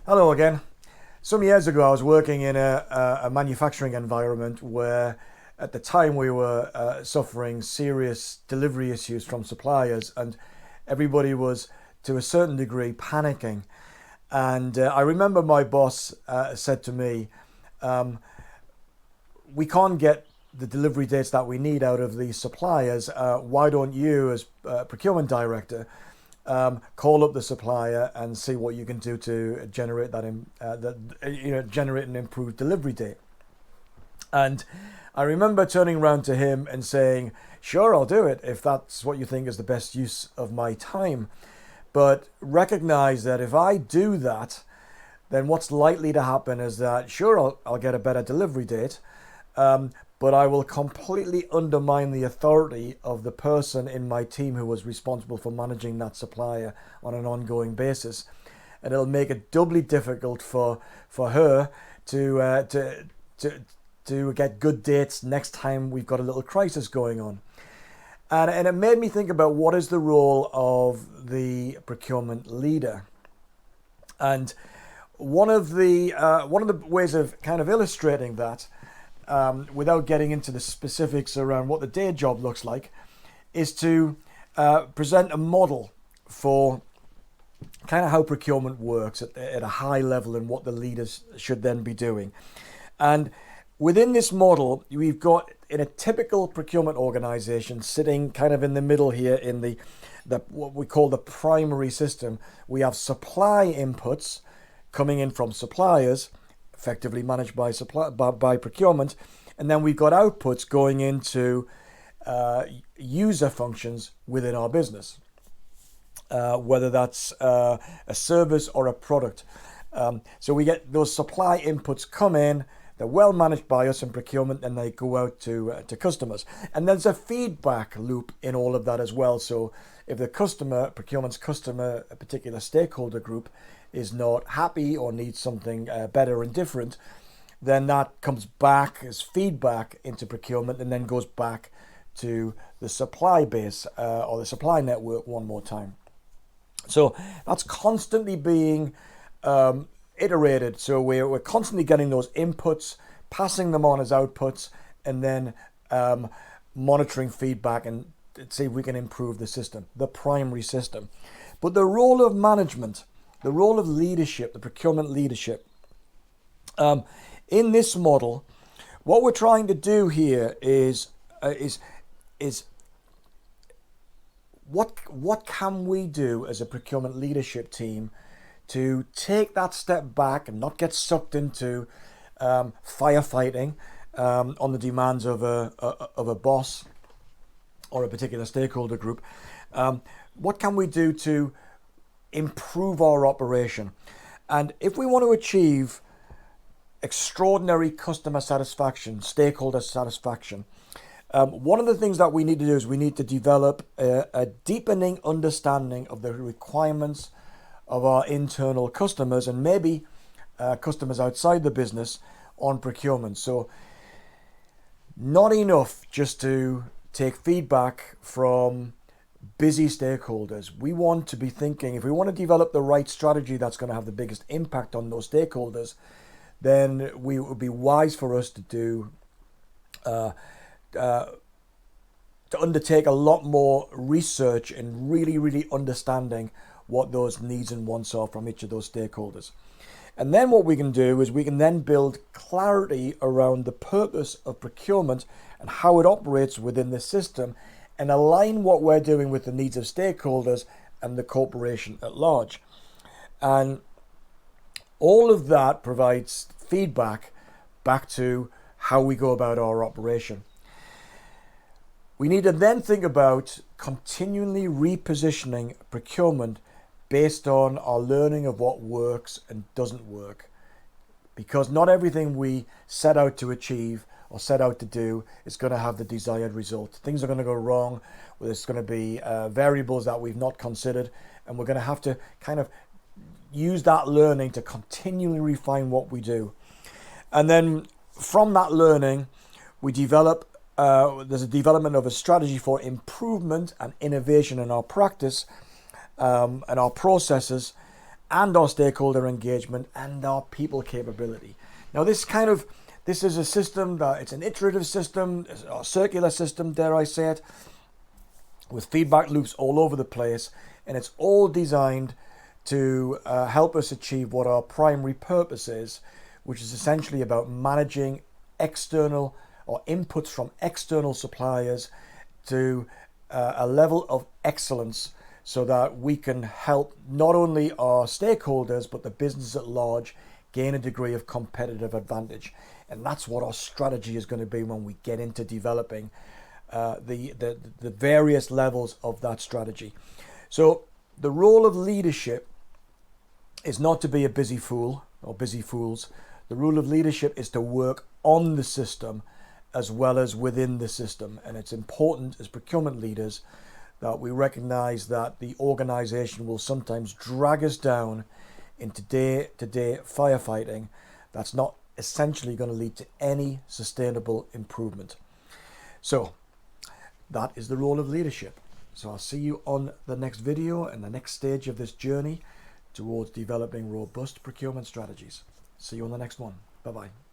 Hello again. Some years ago, I was working in a manufacturing environment where, at the time, we were suffering serious delivery issues from suppliers, and everybody was, to a certain degree, panicking. And I remember my boss said to me, "We can't get the delivery dates that we need out of these suppliers. Why don't you, as procurement director, call up the supplier and see what you can do to generate generate an improved delivery date?" And I remember turning around to him and saying, "Sure, I'll do it if that's what you think is the best use of my time. But recognize that if I do that, then what's likely to happen is that, sure, I'll get a better delivery date, but I will completely undermine the authority of the person in my team who was responsible for managing that supplier on an ongoing basis. And it'll make it doubly difficult for her to get good dates next time we've got a little crisis going on." And it made me think about what is the role of the procurement leader. And one of the ways of kind of illustrating that, without getting into the specifics around what the day job looks like, is to present a model for kind of how procurement works at a high level and what the leaders should then be doing. And within this model, we've got, in a typical procurement organization, sitting kind of in the middle here in the what we call the primary system, we have supply inputs coming in from suppliers, effectively managed by procurement, and then we've got outputs going into user functions within our business, whether that's a service or a product. So we get those supply inputs come in, they're well managed by us in procurement, and they go out to customers. And there's a feedback loop in all of that as well. So if the procurement's customer, a particular stakeholder group, is not happy or needs something better and different, then that comes back as feedback into procurement and then goes back to the supply base or the supply network one more time. So that's constantly being iterated. So we're constantly getting those inputs, passing them on as outputs, and then monitoring feedback and see if we can improve the system, the primary system. But the role of management, the role of leadership, the procurement leadership, in this model, what we're trying to do here is what can we do as a procurement leadership team to take that step back and not get sucked into firefighting on the demands of a boss or a particular stakeholder group. What can we do to improve our operation? And if we want to achieve extraordinary customer satisfaction, stakeholder satisfaction, one of the things that we need to do is we need to develop a deepening understanding of the requirements of our internal customers and maybe customers outside the business on procurement. So not enough just to take feedback from busy stakeholders. We want to be thinking, if we want to develop the right strategy that's going to have the biggest impact on those stakeholders, then it would be wise for us to do to undertake a lot more research and really understanding what those needs and wants are from each of those stakeholders. And then what we can do is we can then build clarity around the purpose of procurement and how it operates within the system, and align what we're doing with the needs of stakeholders and the corporation at large. And all of that provides feedback back to how we go about our operation. We need to then think about continually repositioning procurement based on our learning of what works and doesn't work. Because not everything we set out to achieve or set out to do is going to have the desired result. Things are going to go wrong. There's going to be variables that we've not considered, and we're going to have to kind of use that learning to continually refine what we do. And then from that learning, we develop, there's a development of a strategy for improvement and innovation in our practice and our processes. and our stakeholder engagement and our people capability. Now this is a system that it's an iterative system, a circular system, dare I say it, with feedback loops all over the place, and it's all designed to help us achieve what our primary purpose is, which is essentially about managing external or inputs from external suppliers to a level of excellence so that we can help not only our stakeholders but the business at large gain a degree of competitive advantage. And that's what our strategy is going to be when we get into developing the various levels of that strategy. So the role of leadership is not to be a busy fool or busy fools. The role of leadership is to work on the system as well as within the system. And it's important as procurement leaders that we recognize that the organization will sometimes drag us down into day-to-day firefighting that's not essentially going to lead to any sustainable improvement. So that is the role of leadership. So I'll see you on the next video and the next stage of this journey towards developing robust procurement strategies. See you on the next one. Bye-bye.